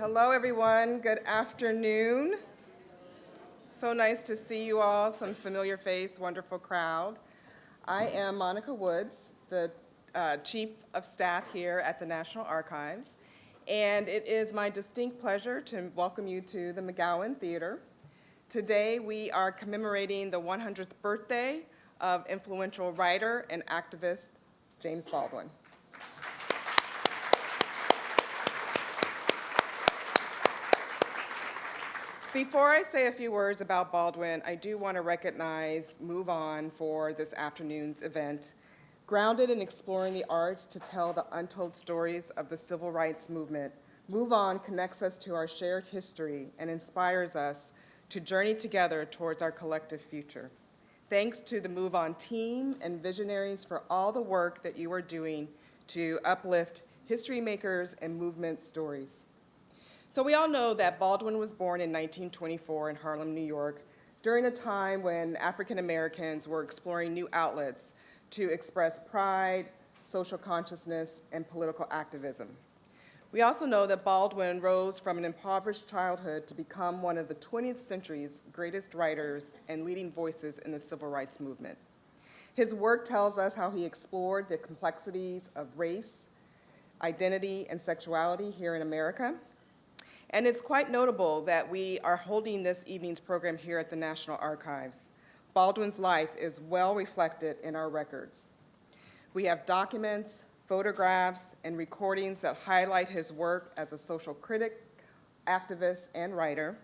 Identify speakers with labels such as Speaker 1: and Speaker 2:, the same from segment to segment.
Speaker 1: Hello, everyone. Good afternoon. So nice to see you all, some familiar face, wonderful crowd. I am Monica Woods, the Chief of Staff here at the National Archives, and it is my distinct pleasure to welcome you to the McGowan Theater. Today, we are commemorating the 100th birthday of influential writer and activist James Baldwin. Before I say a few words about Baldwin, I do want to recognize Move On for this afternoon's event. Grounded in exploring the arts to tell the untold stories of the civil rights movement, Move On connects us to our shared history and inspires us to journey together towards our collective future. Thanks to the Move On team and visionaries for all the work that you are doing to uplift history makers and movement stories. So we all know that Baldwin was born in 1924 in Harlem, New York, during a time when African Americans were exploring new outlets to express pride, social consciousness, and political activism. We also know that Baldwin rose from an impoverished childhood to become one of the 20th century's greatest writers and leading voices in the civil rights movement. His work tells us how he explored the complexities of race, identity, and sexuality here in America. And it's quite notable that we are holding this evening's program here at the National Archives. Baldwin's life is well reflected in our records. We have documents, photographs, and recordings that highlight his work as a social critic, activist, and writer.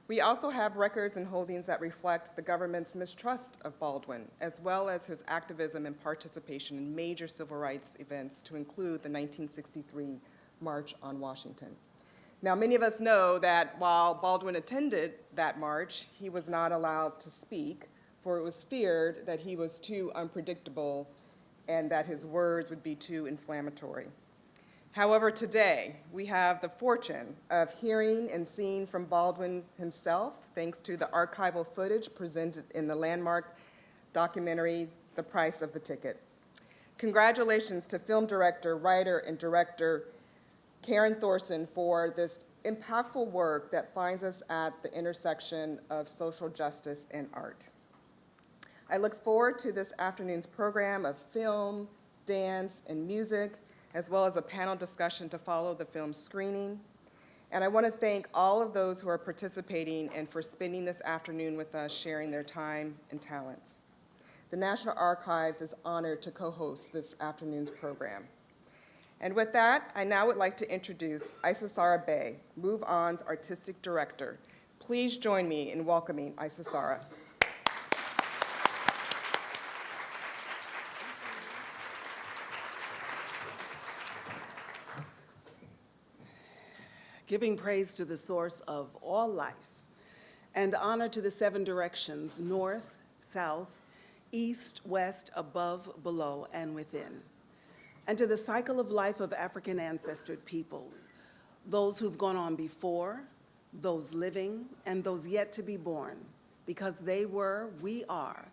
Speaker 1: We also have records and holdings that reflect the government's mistrust of Baldwin, as well as his activism and participation in major civil rights events, to include the 1963 March on Washington. Now, many of us know that while Baldwin attended that march, he was not allowed to speak, for it was feared that he was too unpredictable and that his words would be too inflammatory. However, today, we have the fortune of hearing and seeing from Baldwin himself, thanks to the archival footage presented in the landmark documentary, The Price of the Ticket. Congratulations to film director, writer, and director Karen Thorsen for this impactful work that finds us at the intersection of social justice and art. I look forward to this afternoon's program of film, dance, and music, as well as a panel discussion to follow the film screening. And I want to thank all of those who are participating and for spending this afternoon with us, sharing their time and talents. The National Archives is honored to co-host this afternoon's program. And with that, I now would like to introduce Isisara Bey, Move On's artistic director. Please join me in welcoming Isisara.
Speaker 2: Giving praise to the source of all life, and honor to the 7 directions, north, south, east, west, above, below, and within. And to the cycle of life of African ancestred peoples, those who've gone on before, those living, and those yet to be born. Because they were, we are.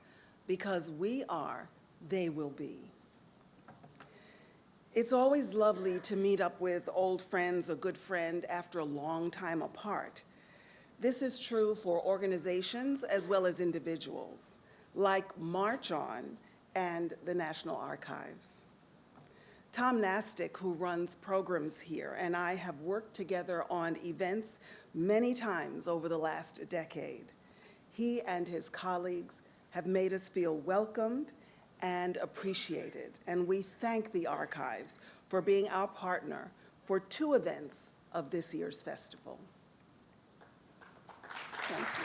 Speaker 2: Because we are, they will be. It's always lovely to meet up with old friends, a good friend, after a long time apart. This is true for organizations as well as individuals, like March On and the National Archives. Tom Nastic, who runs programs here, and I have worked together on events many times over the last decade. He and his colleagues have made us feel welcomed and appreciated, and we thank the Archives for being our partner for 2 events of this year's festival. Thank you.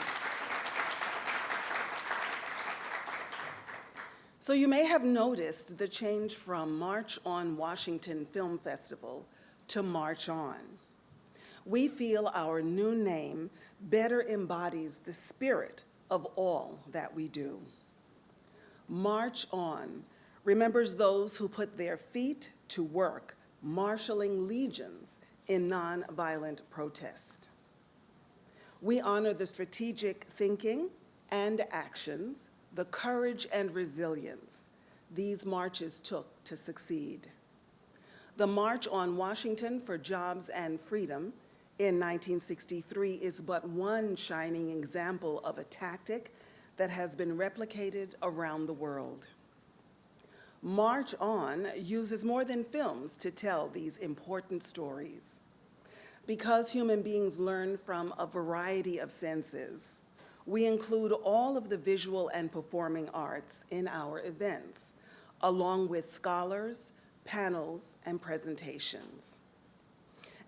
Speaker 2: So you may have noticed the change from March on Washington Film Festival to March On. We feel our new name better embodies the spirit of all that we do. March On remembers those who put their feet to work, marshaling legions in nonviolent protest. We honor the strategic thinking and actions, the courage and resilience these marches took to succeed. The March on Washington for Jobs and Freedom in 1963 is but one shining example of a tactic that has been replicated around the world. March On uses more than films to tell these important stories. Because human beings learn from a variety of senses, we include all of the visual and performing arts in our events, along with scholars, panels, and presentations.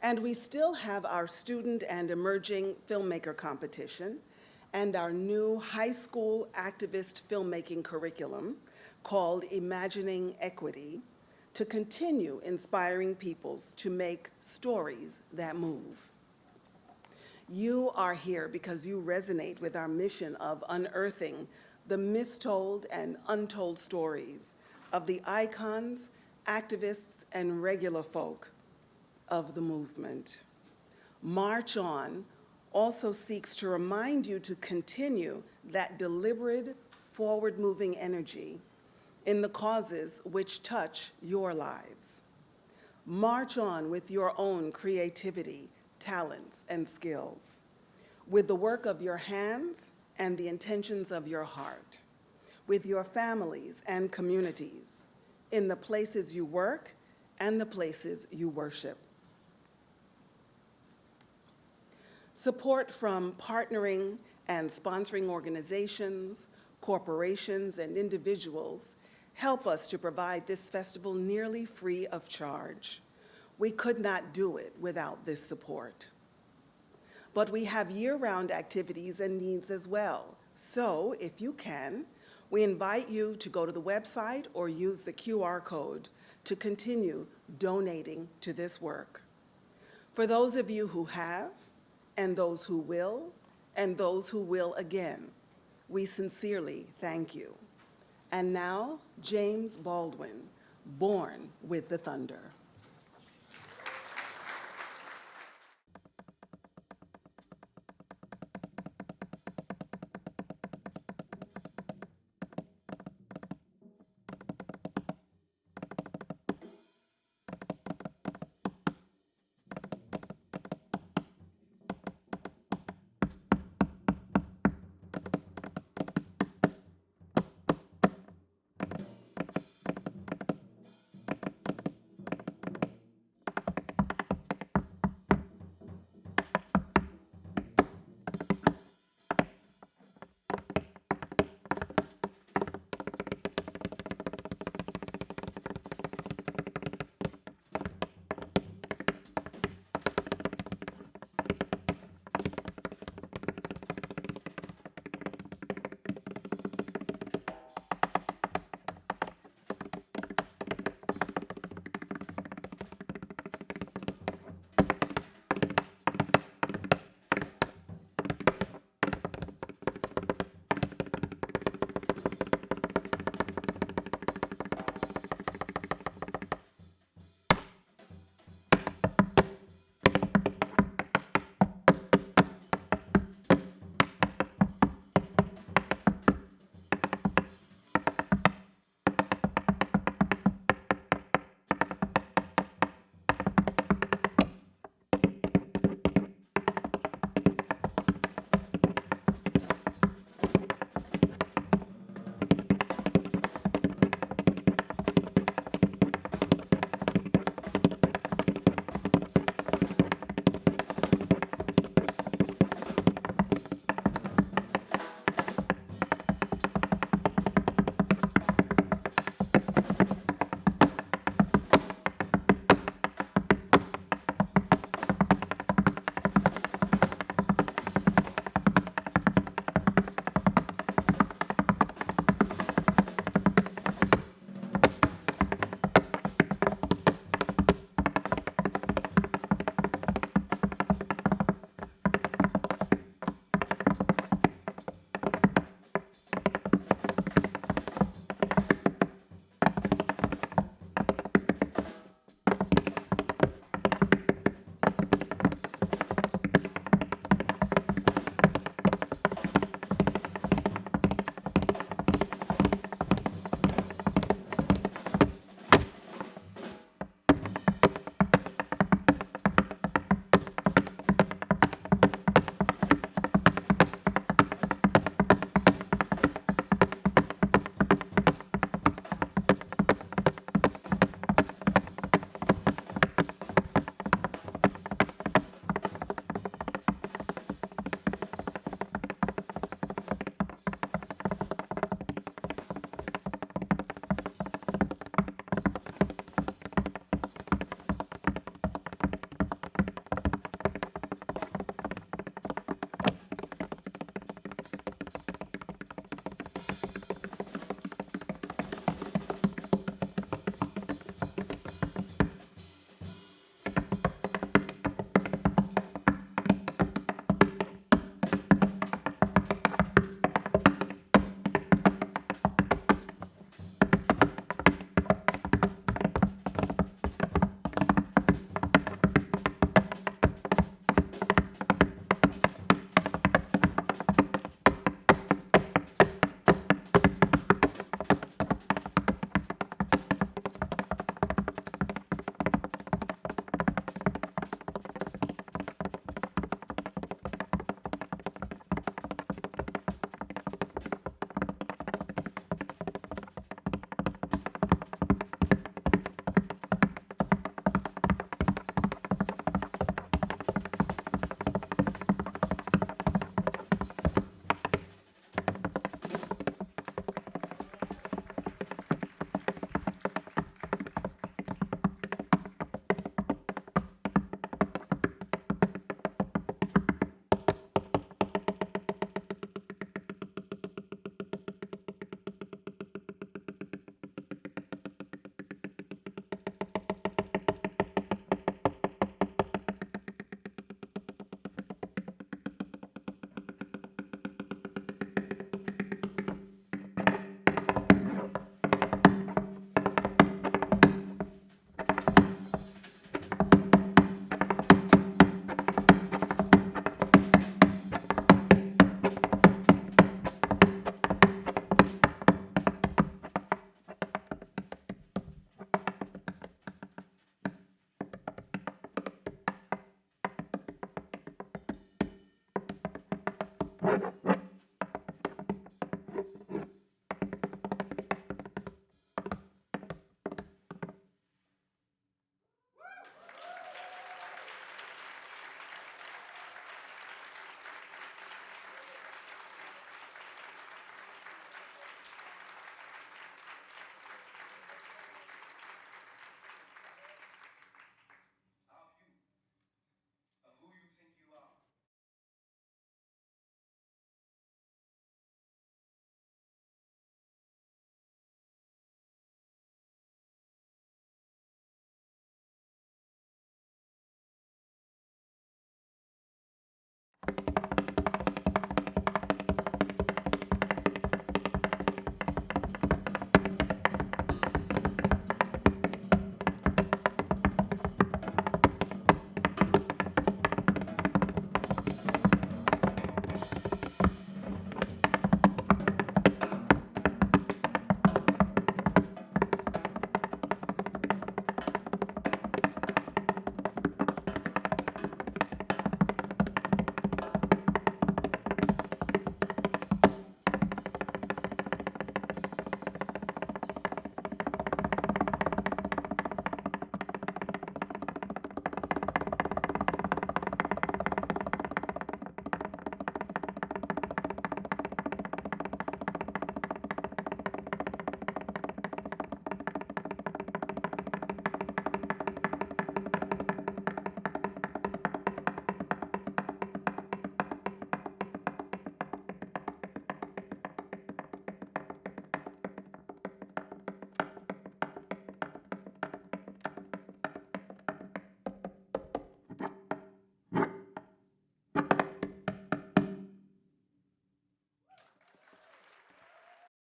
Speaker 2: And we still have our student and emerging filmmaker competition and our new high school activist filmmaking curriculum called Imagining Equity to continue inspiring peoples to make stories that move. You are here because you resonate with our mission of unearthing the mistold and untold stories of the icons, activists, and regular folk of the movement. March On also seeks to remind you to continue that deliberate, forward-moving energy in the causes which touch your lives. March on with your own creativity, talents, and skills, with the work of your hands and the intentions of your heart, with your families and communities, in the places you work and the places you worship. Support from partnering and sponsoring organizations, corporations, and individuals help us to provide this festival nearly free of charge. We could not do it without this support. But we have year-round activities and needs as well. So if you can, we invite you to go to the website or use the QR code to continue donating to this work. For those of you who have, and those who will, and those who will again, we sincerely thank you. And now, James Baldwin, Born with the Thunder.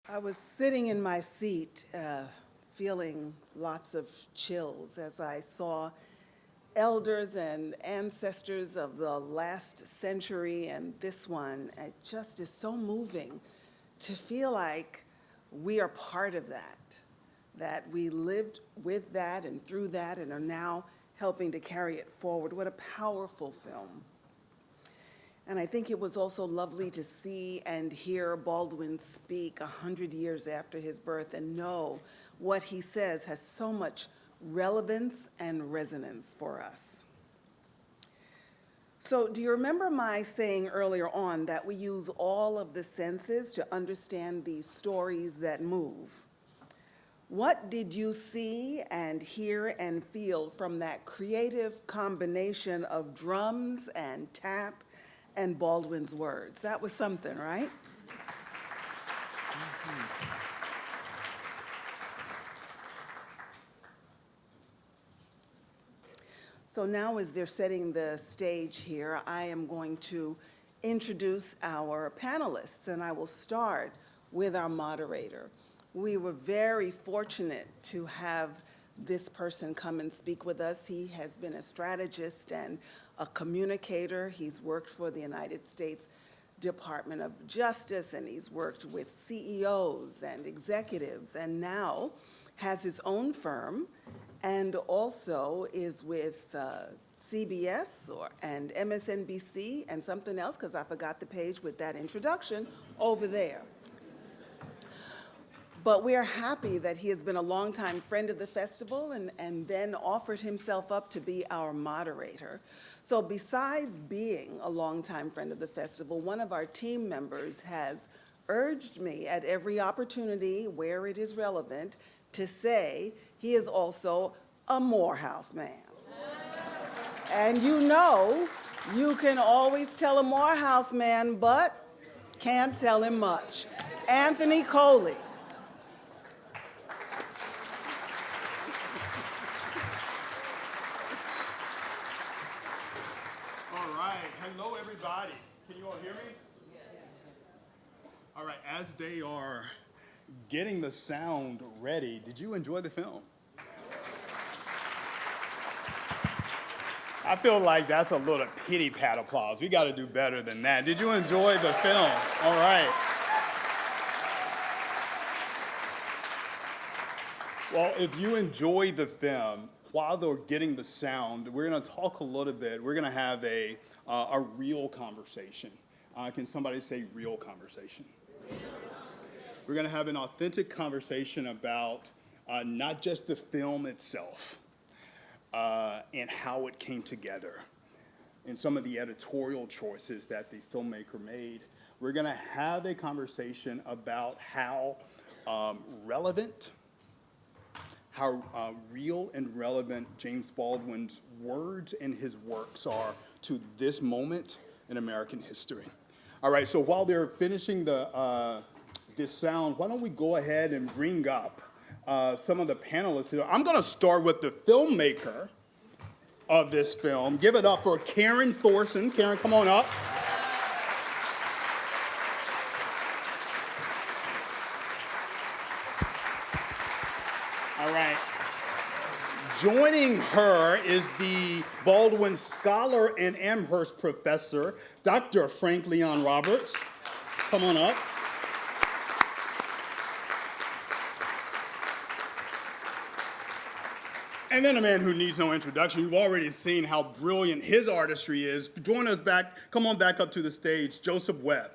Speaker 2: I was sitting in my seat, feeling lots of chills as I saw elders and ancestors of the last century and this one. It just is so moving to feel like we are part of that we lived with that and through that and are now helping to carry it forward. What a powerful film. And I think it was also lovely to see and hear Baldwin speak 100 years after his birth and know what he says has so much relevance and resonance for us. So do you remember my saying earlier on that we use all of the senses to understand these stories that move? What did you see and hear and feel from that creative combination of drums and tap and Baldwin's words? That was something, right? So now as they're setting the stage here, I am going to introduce our panelists, and I will start with our moderator. We were very fortunate to have this person come and speak with us. He has been a strategist and a communicator. He's worked for the United States Department of Justice, and he's worked with CEOs and executives, and now has his own firm, and also is with CBS and MSNBC and something else, because I forgot the page with that introduction over there. But we are happy that he has been a longtime friend of the festival and then offered himself up to be our moderator. So besides being a longtime friend of the festival, one of our team members has urged me at every opportunity where it is relevant to say he is also a Morehouse man. And you know, you can always tell a Morehouse man, but can't tell him much. Anthony Coley.
Speaker 3: Hello, everybody. Can you all hear me? Yes. All right, as they are getting the sound ready, did you enjoy the film? I feel like that's a little pity pat applause. We got to do better than that. Did you enjoy the film? All right. Well, if you enjoy the film, while they're getting the sound, we're going to talk a little bit. We're going to have a real conversation. Can somebody say real conversation? We're going to have an authentic conversation about not just the film itself and how it came together and some of the editorial choices that the filmmaker made. We're going to have a conversation about how relevant, how real and relevant James Baldwin's words and his works are to this moment in American history. All right, so while they're finishing this sound, why don't we go ahead and bring up some of the panelists here. I'm going to start with the filmmaker of this film. Give it up for Karen Thorsen. Karen, come on up. All right. Joining her is the Baldwin Scholar and Amherst Professor, Dr. Frank Leon Roberts. Come on up. And then a man who needs no introduction. You've already seen how brilliant his artistry is. Join us back, come on back up to the stage, Joseph Webb.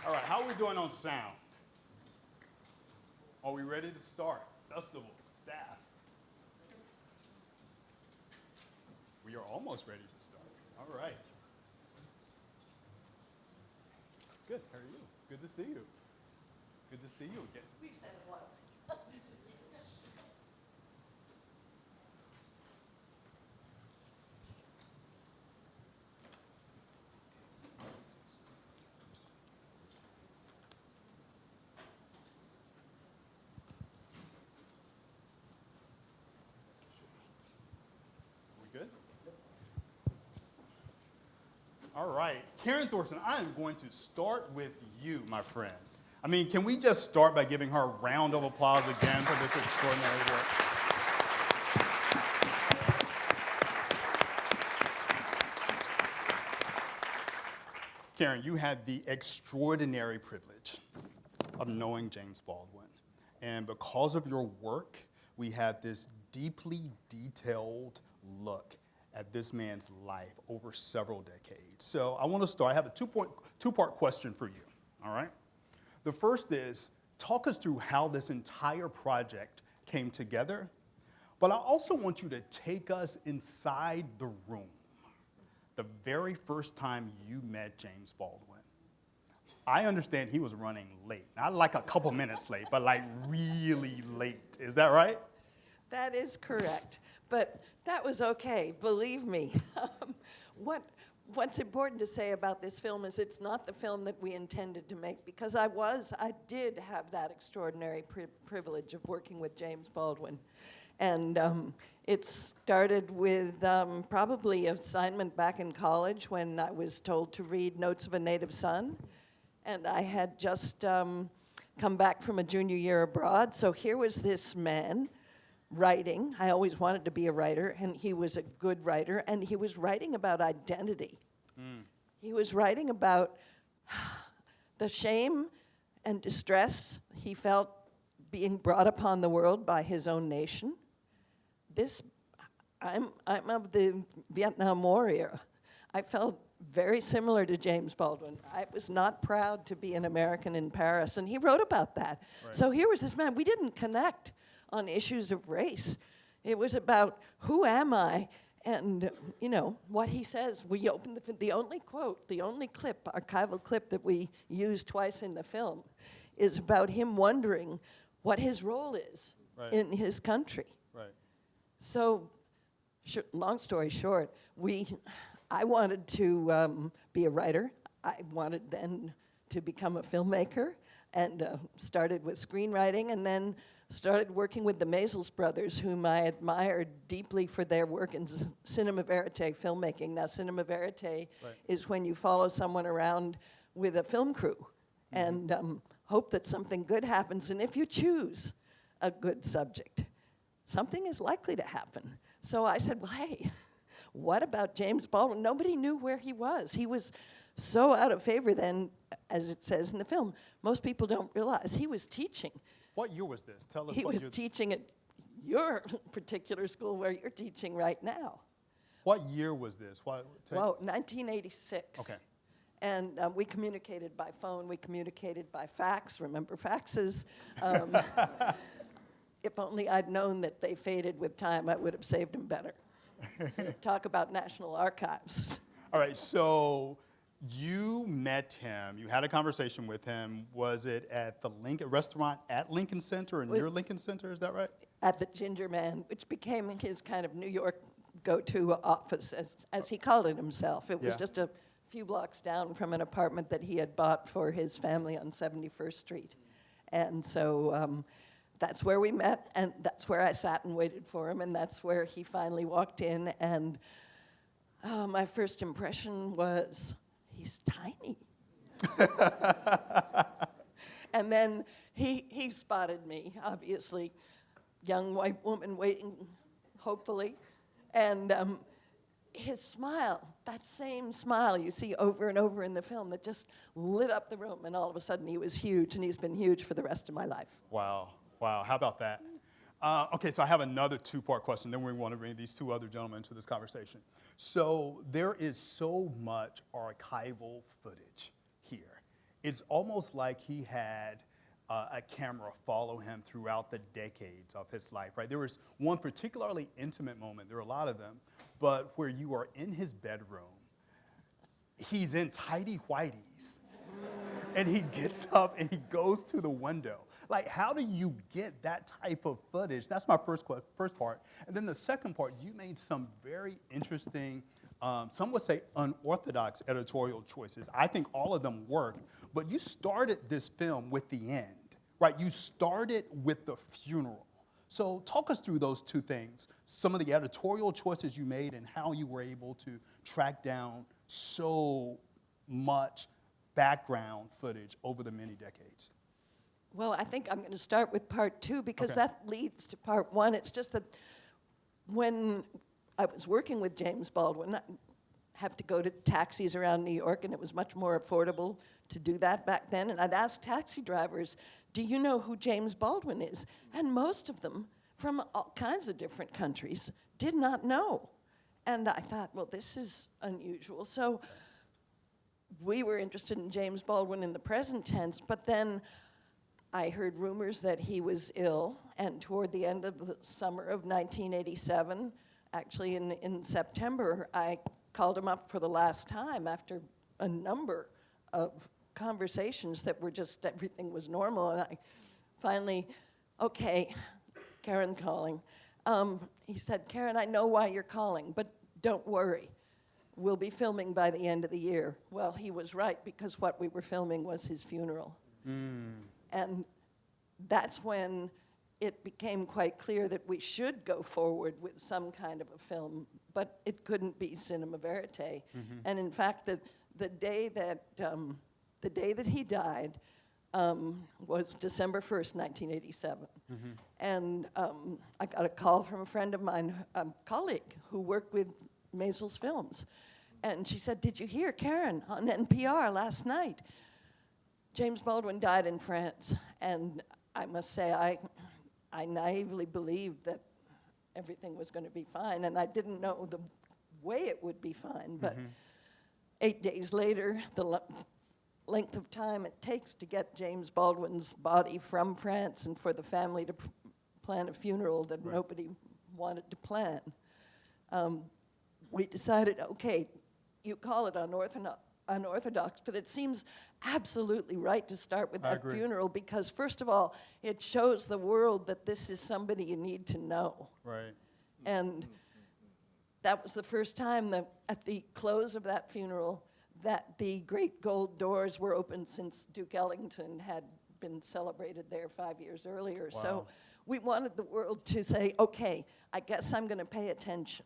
Speaker 3: All right, how are we doing on sound? Are we ready to start? Festival, staff. We are almost ready to start. All right. Good, how are you? Good to see you. Good to see you again.
Speaker 4: We said hello.
Speaker 3: We good? All right, Karen Thorsen, I am going to start with you, my friend. I mean, can we just start by giving her a round of applause again for this extraordinary work? Karen, you had the extraordinary privilege of knowing James Baldwin. And because of your work, we had this deeply detailed look at this man's life over several decades. So I want to start. I have a two-part question for you, all right? The first is, talk us through how this entire project came together, but I also want you to take us inside the room, the very first time you met James Baldwin. I understand he was running late, not like a couple minutes late, but like really late. Is that right?
Speaker 4: That is correct. But that was okay, believe me. What's important to say about this film is it's not the film that we intended to make, because I did have that extraordinary privilege of working with James Baldwin. And it started with probably an assignment back in college when I was told to read Notes of a Native Son. And I had just come back from a junior year abroad, so here was this man writing. I always wanted to be a writer, and he was a good writer, and he was writing about identity. He was writing about the shame and distress he felt being brought upon the world by his own nation. I'm of the Vietnam War era. I felt very similar to James Baldwin. I was not proud to be an American in Paris, and he wrote about that. Right. So here was this man. We didn't connect on issues of race. It was about who am I, and what he says. We opened the only quote, the only clip, archival clip that we used twice in the film, is about him wondering what his role is in his country. Right. So, long story short, I wanted to be a writer. I wanted then to become a filmmaker, and started with screenwriting, and then started working with the Maysles brothers, whom I admired deeply for their work in cinema verite filmmaking. Now, cinema verite is when you follow someone around with a film crew and hope that something good happens. And if you choose a good subject, something is likely to happen. So I said, well, hey, what about James Baldwin? Nobody knew where he was. He was so out of favor then, as it says in the film. Most people don't realize he was teaching.
Speaker 3: What year was this? Tell us
Speaker 4: he
Speaker 3: what
Speaker 4: was
Speaker 3: year.
Speaker 4: teaching at your particular school where you're teaching right now.
Speaker 3: What year was this?
Speaker 4: Well, 1986.
Speaker 3: Okay.
Speaker 4: And we communicated by phone, we communicated by fax, remember faxes? If only I'd known that they faded with time, I would have saved them better. Talk about National Archives.
Speaker 3: All right, so you met him, you had a conversation with him. Was it at the restaurant at Lincoln Center or near Lincoln Center, is that right?
Speaker 4: At the Ginger Man, which became his kind of New York go-to office, as he called it himself. It was
Speaker 3: Yeah.
Speaker 4: just a few blocks down from an apartment that he had bought for his family on 71st Street. And so that's where we met, and that's where I sat and waited for him, and that's where he finally walked in, and my first impression was, he's tiny. And then he spotted me, obviously, young white woman waiting, hopefully, and his smile, that same smile you see over and over in the film that just lit up the room, and all of a sudden he was huge, and he's been huge for the rest of my life.
Speaker 3: Wow, how about that? Okay, so I have another two-part question, then we want to bring these two other gentlemen into this conversation. So there is so much archival footage here. It's almost like he had a camera follow him throughout the decades of his life, right? There was one particularly intimate moment, there are a lot of them, but where you are in his bedroom, he's in tighty whities, and he gets up and he goes to the window. Like, how do you get that type of footage? That's my first part. And then the second part, you made some very interesting, some would say unorthodox editorial choices. I think all of them worked, but you started this film with the end, right? You started with the funeral. So talk us through those two things, some of the editorial choices you made and how you were able to track down so much background footage over the many decades.
Speaker 4: Well, I think I'm going to start with part two because
Speaker 3: Okay.
Speaker 4: that leads to part one. It's just that when I was working with James Baldwin, I have to go to taxis around New York, and it was much more affordable to do that back then. And I'd ask taxi drivers, do you know who James Baldwin is? And most of them, from all kinds of different countries, did not know. And I thought, well, this is unusual. So we were interested in James Baldwin in the present tense, but then I heard rumors that he was ill, and toward the end of the summer of 1987, actually in September, I called him up for the last time after a number of conversations that were just, everything was normal, and I finally, okay, Karen calling. He said, Karen, I know why you're calling, but don't worry. We'll be filming by the end of the year. Well, he was right, because what we were filming was his funeral. And that's when it became quite clear that we should go forward with some kind of a film, but it couldn't be cinema verite. And in fact, the day that he died was December 1st, 1987. And I got a call from a friend of mine, a colleague who worked with Maisel's Films. And she said, did you hear, Karen, on NPR last night? James Baldwin died in France, and I must say I naively believed that everything was going to be fine, and I didn't know the way it would be fine, but 8 days later, the length of time it takes to get James Baldwin's body from France and for the family to plan a funeral that nobody wanted to plan, we decided, okay, you call it unorthodox, but it seems absolutely right to start with that funeral because, first of all, it shows the world that this is somebody you need to know.
Speaker 3: Right.
Speaker 4: And that was the first time that at the close of that funeral that the great gold doors were opened since Duke Ellington had been celebrated there 5 years earlier.
Speaker 3: Wow.
Speaker 4: So we wanted the world to say, okay, I guess I'm going to pay attention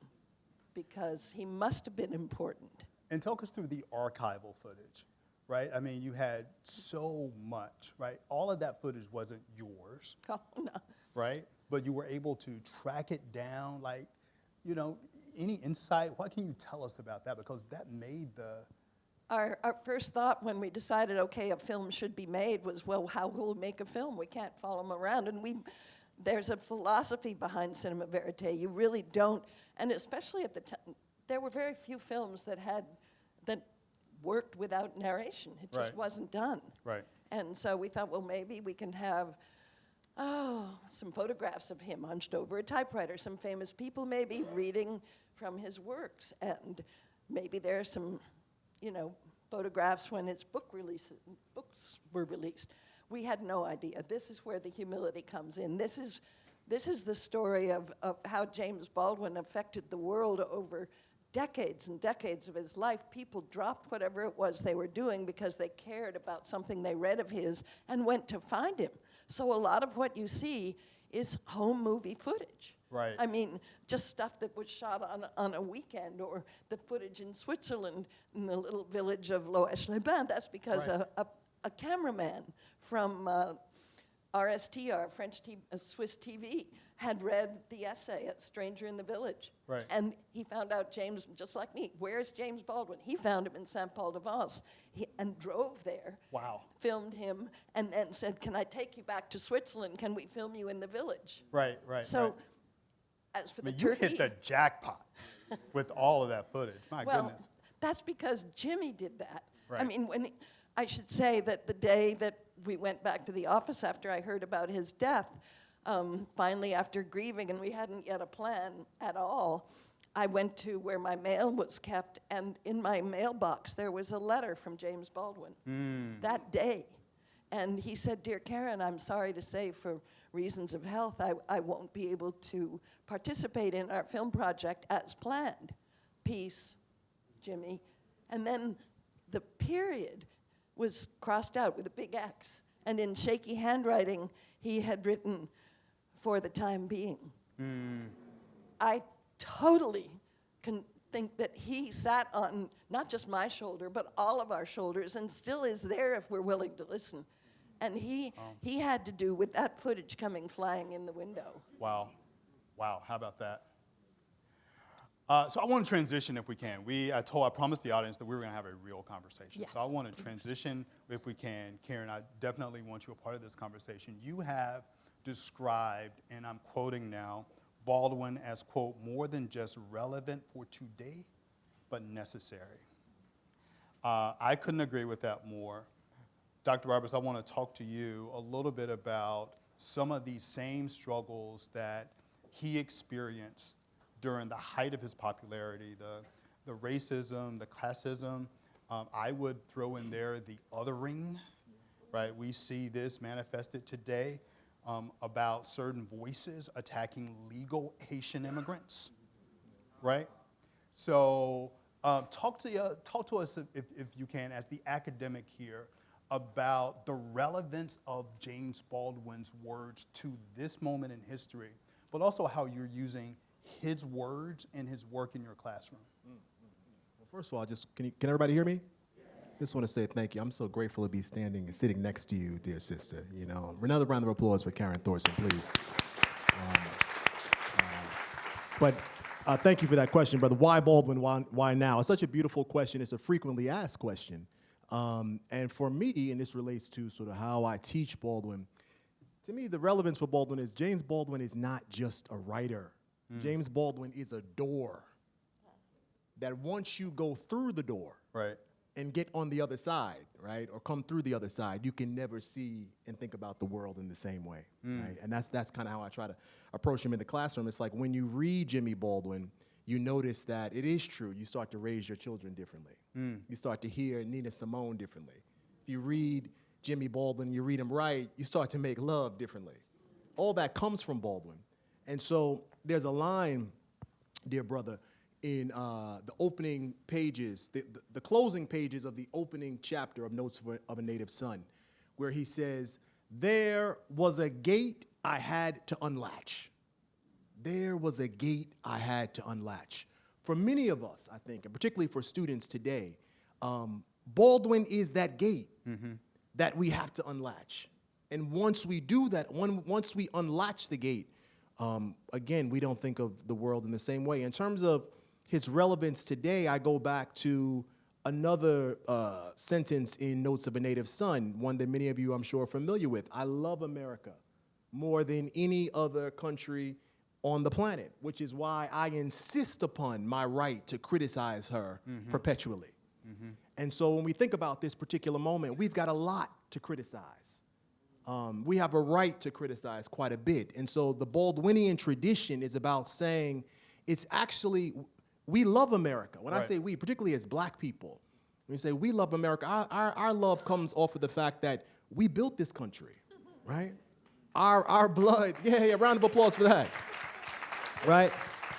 Speaker 4: because he must have been important.
Speaker 3: And talk us through the archival footage, right? I mean, you had so much, right? All of that footage wasn't yours,
Speaker 4: Oh, no.
Speaker 3: right? But you were able to track it down, like, you know, any insight? What can you tell us about that? Because that made the...
Speaker 4: Our first thought when we decided, okay, a film should be made was, well, how will we make a film? We can't follow him around. And we there's a philosophy behind cinema verite. You really don't, and especially at the time, there were very few films that worked without narration. It just
Speaker 5: Right.
Speaker 4: wasn't done.
Speaker 5: Right.
Speaker 4: And so we thought, well, maybe we can have, some photographs of him hunched over a typewriter, some famous people maybe reading from his works, and maybe there are some, photographs when his books were released. We had no idea. This is where the humility comes in. This is the story of how James Baldwin affected the world over decades and decades of his life. People dropped whatever it was they were doing because they cared about something they read of his and went to find him. So a lot of what you see is home movie footage.
Speaker 5: Right.
Speaker 4: I mean, just stuff that was shot on a weekend, or the footage in Switzerland in the little village of Loesch-les-Bains. That's because
Speaker 5: Right.
Speaker 4: a cameraman from RST, Swiss TV, had read the essay, A Stranger in the Village.
Speaker 5: Right.
Speaker 4: And he found out James, just like me, where's James Baldwin? He found him in Saint-Paul-de-Vence and drove there.
Speaker 5: Wow.
Speaker 4: Filmed him, and then said, can I take you back to Switzerland? Can we film you in the village?
Speaker 5: Right.
Speaker 4: So,
Speaker 5: right.
Speaker 4: as for
Speaker 5: I mean,
Speaker 4: the
Speaker 5: you
Speaker 4: turkey...
Speaker 5: hit the jackpot with all of that footage. My goodness.
Speaker 4: That's because Jimmy did that. I
Speaker 5: Right.
Speaker 4: mean, I should say that the day that we went back to the office after I heard about his death, finally after grieving, and we hadn't yet a plan at all, I went to where my mail was kept, and in my mailbox there was a letter from James Baldwin that day. And he said, Dear Karen, I'm sorry to say for reasons of health, I won't be able to participate in our film project as planned. Peace, Jimmy. And then the period was crossed out with a big X. And in shaky handwriting, he had written, for the time being. I totally can think that he sat on not just my shoulder, but all of our shoulders, and still is there if we're willing to listen. And he had to do with that footage coming flying in the window.
Speaker 5: Wow. Wow. How about that? So I want to transition if we can. I promised the audience that we were going to have a real conversation.
Speaker 4: Yes.
Speaker 5: So I want to transition if we can. Karen, I definitely want you a part of this conversation. You have described, and I'm quoting now, Baldwin as, quote, more than just relevant for today, but necessary. I couldn't agree with that more. Dr. Roberts, I want to talk to you a little bit about some of these same struggles that he experienced during the height of his popularity, the racism, the classism. I would throw in there the othering, right? We see this manifested today about certain voices attacking legal Haitian immigrants, right? So talk to us, if you can, as the academic here, about the relevance of James Baldwin's words to this moment in history, but also how you're using his words and his work in your classroom.
Speaker 6: Well, first of all, can everybody hear me? Just want to say thank you. I'm so grateful to be sitting next to you, dear sister. Another round of applause for Karen Thorsen, please. Thank you for that question, brother. Why Baldwin? Why now? It's such a beautiful question. It's a frequently asked question. And for me, and this relates to sort of how I teach Baldwin, to me, the relevance for Baldwin is James Baldwin is not just a writer. James Baldwin is a door that once you go through the door
Speaker 5: Right.
Speaker 6: and get on the other side, right, or come through the other side, you can never see and think about the world in the same way, right? And that's kind of how I try to approach him in the classroom. It's like when you read Jimmy Baldwin, you notice that it is true. You start to raise your children differently. You start to hear Nina Simone differently. If you read Jimmy Baldwin, you read him right, you start to make love differently. All that comes from Baldwin. And so there's a line, dear brother, in the opening pages, the closing pages of the opening chapter of Notes of a Native Son, where he says, there was a gate I had to unlatch. There was a gate I had to unlatch. For many of us, I think, and particularly for students today, Baldwin is that gate that we have to unlatch. And once we do that, once we unlatch the gate, again, we don't think of the world in the same way. In terms of his relevance today, I go back to another sentence in Notes of a Native Son, one that many of you, I'm sure, are familiar with. I love America. more than any other country on the planet, which is why I insist upon my right to criticize her perpetually. And so when we think about this particular moment, we've got a lot to criticize. We have a right to criticize quite a bit. And so the Baldwinian tradition is about saying it's actually, we love America. When I say we, particularly as black people, when we say we love America, our love comes off of the fact that we built this country, right? Our blood, round of applause for that, right?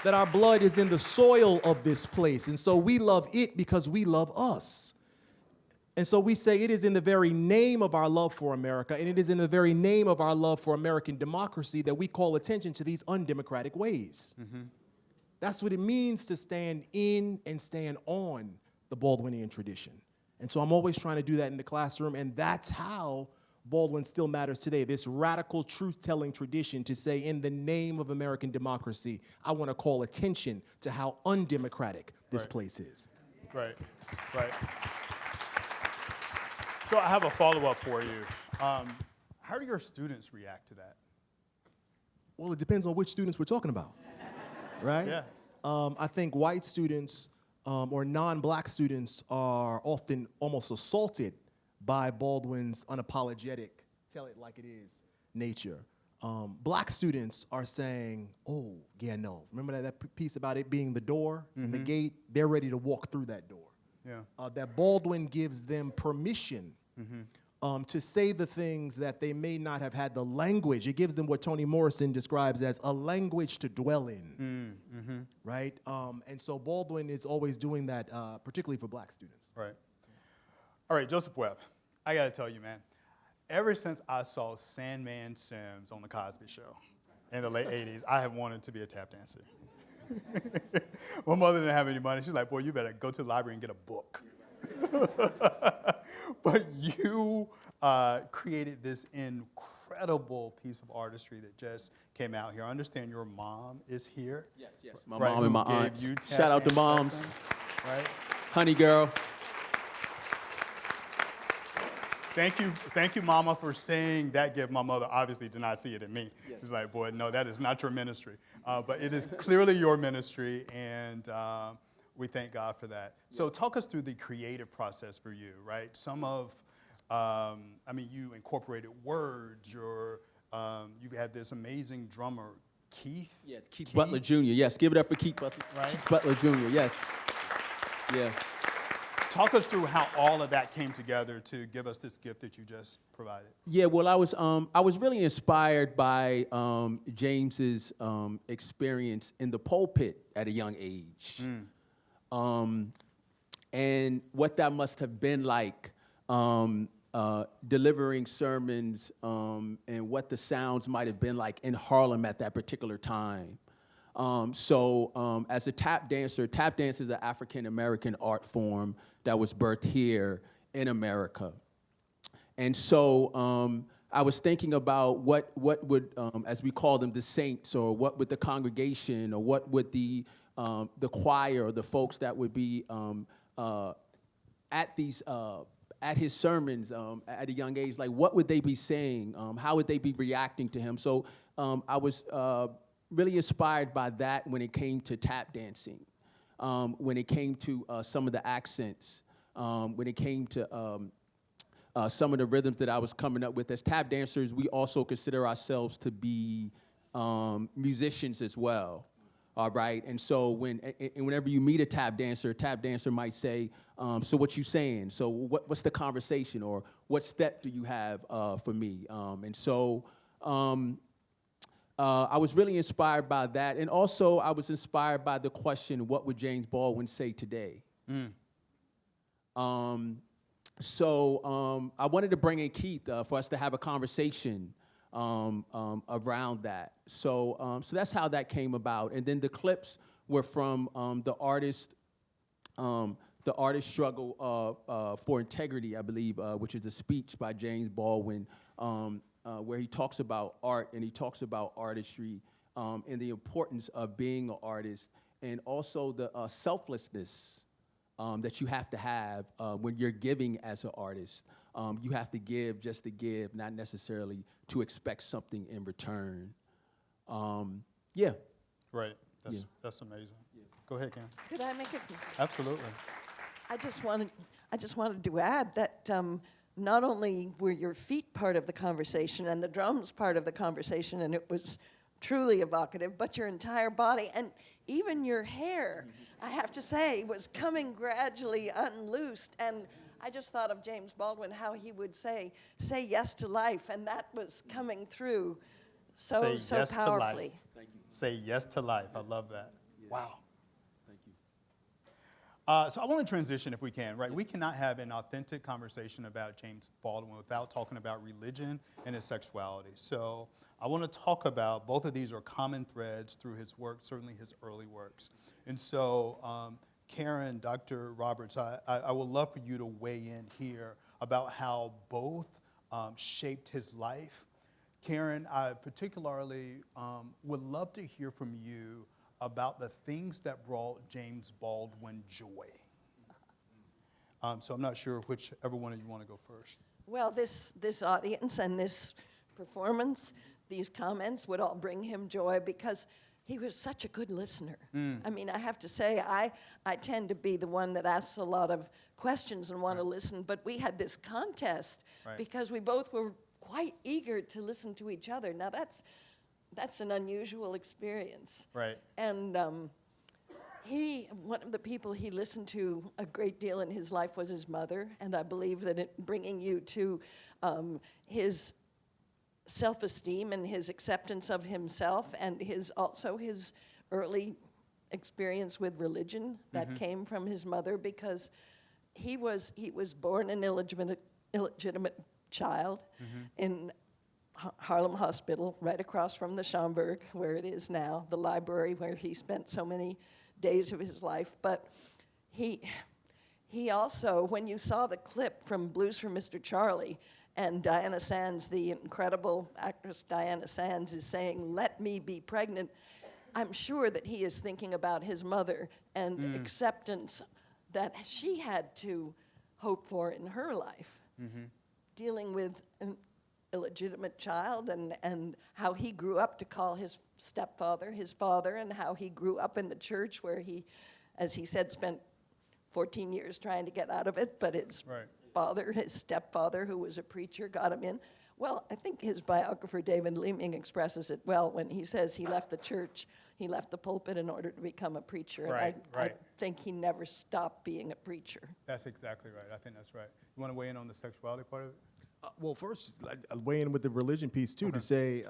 Speaker 6: That our blood is in the soil of this place. And so we love it because we love us. And so we say it is in the very name of our love for America, and it is in the very name of our love for American democracy that we call attention to these undemocratic ways. That's what it means to stand in and stand on the Baldwinian tradition. And so I'm always trying to do that in the classroom, and that's how Baldwin still matters today, this radical truth-telling tradition to say, in the name of American democracy, I want to call attention to how undemocratic this place is.
Speaker 5: Right. So I have a follow-up for you. How do your students react to that?
Speaker 6: Well, it depends on which students we're talking about, right?
Speaker 5: Yeah.
Speaker 6: I think white students or non-black students are often almost assaulted by Baldwin's unapologetic, tell it like it is, nature. Black students are saying, oh, yeah, no. Remember that piece about it being the door and the gate? They're ready to walk through that door.
Speaker 5: Yeah.
Speaker 6: That Baldwin gives them permission to say the things that they may not have had the language. It gives them what Toni Morrison describes as a language to dwell in, right? And so Baldwin is always doing that, particularly for black students.
Speaker 5: Right. All right, Joseph Webb, I got to tell you, man, ever since I saw Sandman Sims on The Cosby Show in the late 80s, I have wanted to be a tap dancer. My mother didn't have any money. She's like, boy, you better go to the library and get a book. But you created this incredible piece of artistry that just came out here. I understand your mom is here.
Speaker 7: Yes. My mom and my
Speaker 5: who gave
Speaker 7: aunts.
Speaker 5: you tap
Speaker 7: Shout out to
Speaker 5: dance
Speaker 7: moms.
Speaker 5: lessons, right?
Speaker 7: Honey girl.
Speaker 5: Thank you, Mama, for saying that gift. My mother obviously did not see it in me. She was like, boy, no, that is not your ministry. But it is clearly your ministry, and we thank God for that. So talk us through the creative process for you, right? Some of, you incorporated words, or you had this amazing drummer, Keith?
Speaker 7: Yeah, Keith Butler Jr., yes. Give it up for Keith Butler,
Speaker 5: Right.
Speaker 7: Keith Butler Jr., yes. Yeah.
Speaker 5: Talk us through how all of that came together to give us this gift that you just provided.
Speaker 7: Yeah, well, I was really inspired by James's experience in the pulpit at a young age, and what that must have been like, delivering sermons, and what the sounds might have been like in Harlem at that particular time. So as a tap dancer is an African-American art form that was birthed here in America. And so I was thinking about what would, as we call them, the saints, or what would the congregation, or what would the choir, or the folks that would be at his sermons at a young age, like what would they be saying? How would they be reacting to him? So I was really inspired by that when it came to tap dancing, when it came to some of the accents, when it came to some of the rhythms that I was coming up with. As tap dancers, we also consider ourselves to be musicians as well, all right? And so whenever you meet a tap dancer might say, so what you saying? So what's the conversation? Or what step do you have for me? And so I was really inspired by that. And also I was inspired by the question, what would James Baldwin say today? So I wanted to bring in Keith for us to have a conversation around that. So that's how that came about. And then the clips were from the artist struggle for integrity, I believe, which is a speech by James Baldwin, where he talks about art and he talks about artistry and the importance of being an artist, and also the selflessness that you have to have when you're giving as an artist. You have to give just to give, not necessarily to expect something in return. Yeah.
Speaker 5: Right.
Speaker 7: Yeah.
Speaker 5: That's amazing. Go ahead, Karen.
Speaker 4: Could I make a?
Speaker 5: Absolutely.
Speaker 4: I just wanted to add that not only were your feet part of the conversation and the drums part of the conversation, and it was truly evocative, but your entire body and even your hair, I have to say, was coming gradually unloosed. And I just thought of James Baldwin, how he would say yes to life, and that was coming through so
Speaker 5: yes
Speaker 4: powerfully.
Speaker 5: To life. Thank you. Say yes to life. I love that.
Speaker 7: Yes.
Speaker 5: Wow.
Speaker 7: Thank you.
Speaker 5: So I want to transition if we can, right? We cannot have an authentic conversation about James Baldwin without talking about religion and his sexuality. So I want to talk about, both of these are common threads through his work, certainly his early works. And so Karen, Dr. Roberts, I would love for you to weigh in here about how both shaped his life. Karen, I particularly would love to hear from you about the things that brought James Baldwin joy. So I'm not sure whichever one of you want to go first.
Speaker 4: Well, this audience and this performance, these comments would all bring him joy because he was such a good listener. I mean, I have to say, I tend to be the one that asks a lot of questions and want to listen, but we had this contest because we both were quite eager to listen to each other. Now, that's an unusual experience.
Speaker 5: Right.
Speaker 4: And one of the people he listened to a great deal in his life was his mother, and I believe that bringing you to his self-esteem and his acceptance of himself, and also his early experience with religion that came from his mother, because he was born an illegitimate child in Harlem Hospital, right across from the Schomburg, where it is now, the library where he spent so many days of his life. But he also, when you saw the clip from Blues for Mr. Charlie, and Diana Sands, the incredible actress Diana Sands, is saying, "Let me be pregnant," I'm sure that he is thinking about his mother and acceptance that she had to hope for in her life, dealing with an illegitimate child, and how he grew up to call his stepfather his father, and how he grew up in the church where he, as he said, spent 14 years trying to get out of it, but his father, his stepfather, who was a preacher, got him in. Well, I think his biographer, David Leeming, expresses it well when he says he left the church, he left the pulpit in order to become a preacher. And I think he never stopped being a preacher.
Speaker 5: That's exactly right. I think that's right. You want to weigh in on the sexuality part of it?
Speaker 6: Well, first, I'll weigh in with the religion piece, too, to say,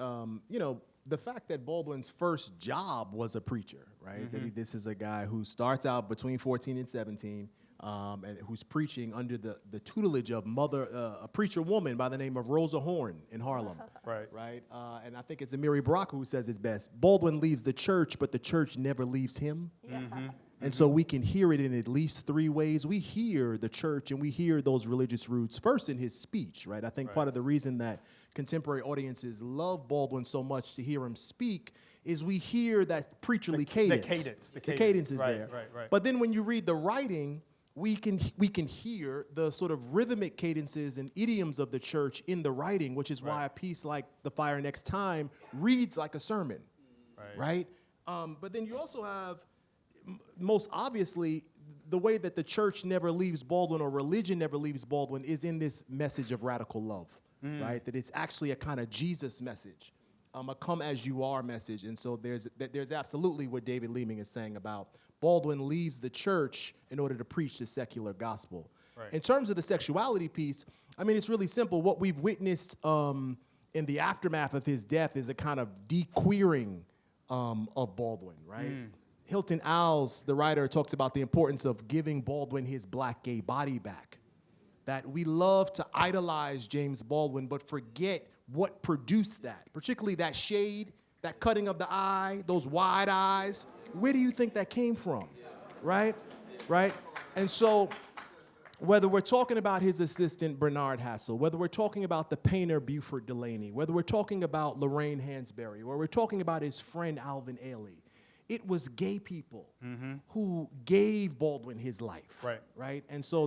Speaker 6: the fact that Baldwin's first job was a preacher, right? That this is a guy who starts out between 14 and 17, and who's preaching under the tutelage of a preacher woman by the name of Rosa Horn in Harlem. Right? And I think it's Amiri Baraka who says it best. Baldwin leaves the church, but the church never leaves him. And so we can hear it in at least three ways. We hear the church and we hear those religious roots first in his speech, right? I think part of the reason that contemporary audiences love Baldwin so much to hear him speak is we hear that preacherly cadence. The cadence is there. But then when you read the writing, we can hear the sort of rhythmic cadences and idioms of the church in the writing, which is why a piece like The Fire Next Time reads like a sermon, right? But then you also have, most obviously, the way that the church never leaves Baldwin or religion never leaves Baldwin is in this message of radical love, right? That it's actually a kind of Jesus message, a come as you are message. And so there's absolutely what David Leeming is saying about Baldwin leaves the church in order to preach the secular gospel. In terms of the sexuality piece, I mean, it's really simple. What we've witnessed in the aftermath of his death is a kind of de-queering of Baldwin, right? Hilton Als, the writer, talks about the importance of giving Baldwin his black gay body back. That we love to idolize James Baldwin, but forget what produced that, particularly that shade, that cutting of the eye, those wide eyes. Where do you think that came from, right? And so whether we're talking about his assistant, Bernard Hassel, whether we're talking about the painter, Buford Delaney, whether we're talking about Lorraine Hansberry, or we're talking about his friend, Alvin Ailey, it was gay people who gave Baldwin his life.
Speaker 5: Right.
Speaker 6: Right. And so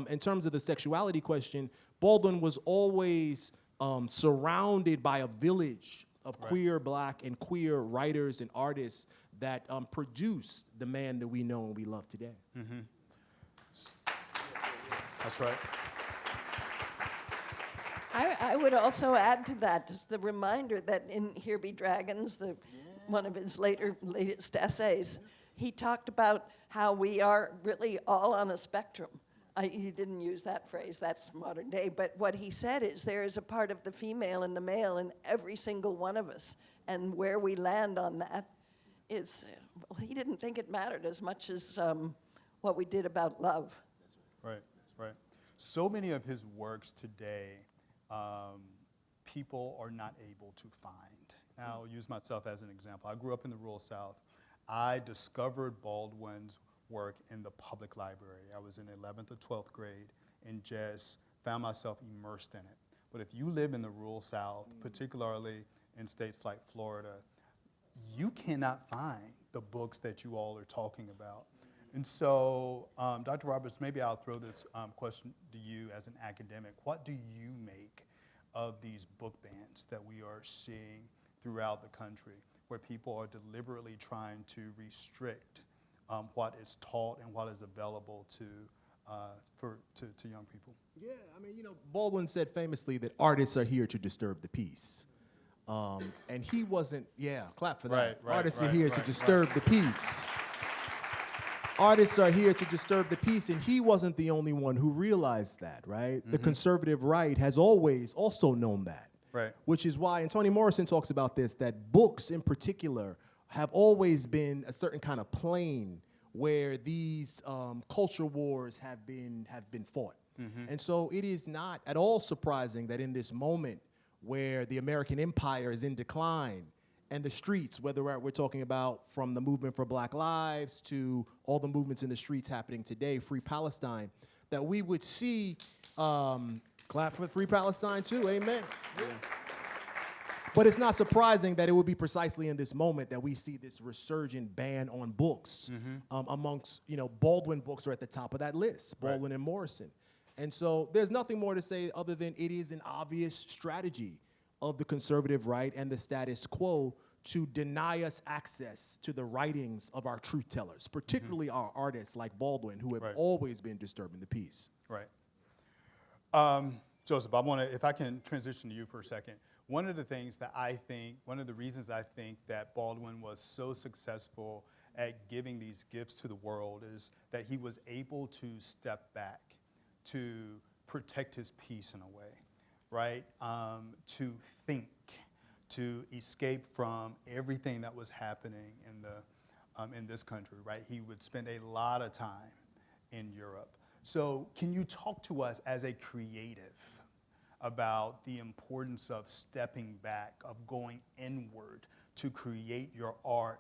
Speaker 6: in terms of the sexuality question, Baldwin was always surrounded by a village of queer, black, and queer writers and artists that produced the man that we know and we love today.
Speaker 5: That's right.
Speaker 4: I would also add to that just the reminder that in Here Be Dragons, one of his latest essays, he talked about how we are really all on a spectrum. He didn't use that phrase, that's modern day, but what he said is there is a part of the female and the male in every single one of us, and where we land on that is, well, he didn't think it mattered as much as what we did about love.
Speaker 5: Right, right. So many of his works today, people are not able to find. Now, I'll use myself as an example. I grew up in the rural South. I discovered Baldwin's work in the public library. I was in 11th or 12th grade and just found myself immersed in it. But if you live in the rural South, particularly in states like Florida, you cannot find the books that you all are talking about. And so, Dr. Roberts, maybe I'll throw this question to you as an academic. What do you make of these book bans that we are seeing throughout the country, where people are deliberately trying to restrict what is taught and what is available to young people?
Speaker 6: Yeah, I mean, Baldwin said famously that artists are here to disturb the peace. And he wasn't, clap for that. Artists are here to disturb the peace. Artists are here to disturb the peace, and he wasn't the only one who realized that, right? The conservative right has always also known that.
Speaker 5: Right.
Speaker 6: Which is why, and Toni Morrison talks about this, that books in particular have always been a certain kind of plane where these culture wars have been fought. And so it is not at all surprising that in this moment where the American empire is in decline and the streets, whether we're talking about from the movement for Black Lives to all the movements in the streets happening today, Free Palestine, that we would see, clap for Free Palestine too, amen. Yeah. But it's not surprising that it would be precisely in this moment that we see this resurgent ban on books amongst, Baldwin books are at the top of that list, Baldwin and Morrison. And so there's nothing more to say other than it is an obvious strategy of the conservative right and the status quo to deny us access to the writings of our truth tellers, particularly our artists like Baldwin, who have always been disturbing the peace.
Speaker 5: Right. Joseph, if I can transition to you for a second. One of the reasons I think that Baldwin was so successful at giving these gifts to the world is that he was able to step back, to protect his peace in a way, right? To think, to escape from everything that was happening in this country, right? He would spend a lot of time in Europe. So can you talk to us as a creative about the importance of stepping back, of going inward to create your art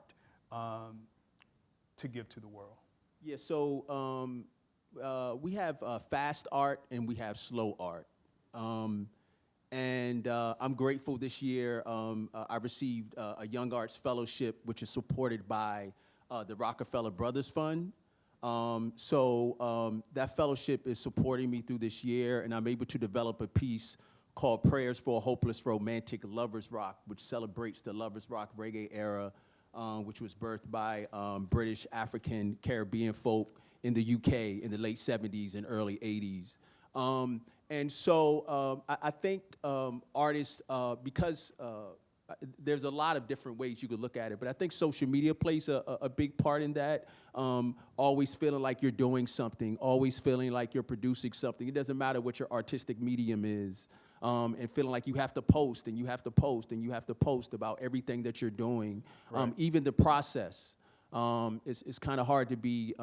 Speaker 5: to give to the world?
Speaker 7: Yeah, so we have fast art and we have slow art. And I'm grateful this year I received a Young Arts Fellowship, which is supported by the Rockefeller Brothers Fund. So that fellowship is supporting me through this year, and I'm able to develop a piece called Prayers for a Hopeless Romantic Lovers Rock, which celebrates the Lovers Rock reggae era, which was birthed by British, African, Caribbean folk in the UK in the late 70s and early 80s. And so I think artists, because there's a lot of different ways you could look at it, but I think social media plays a big part in that. Always feeling like you're doing something, always feeling like you're producing something. It doesn't matter what your artistic medium is, and feeling like you have to post and you have to post and you have to post about everything that you're doing. Right. Even the process, it's kind of hard to be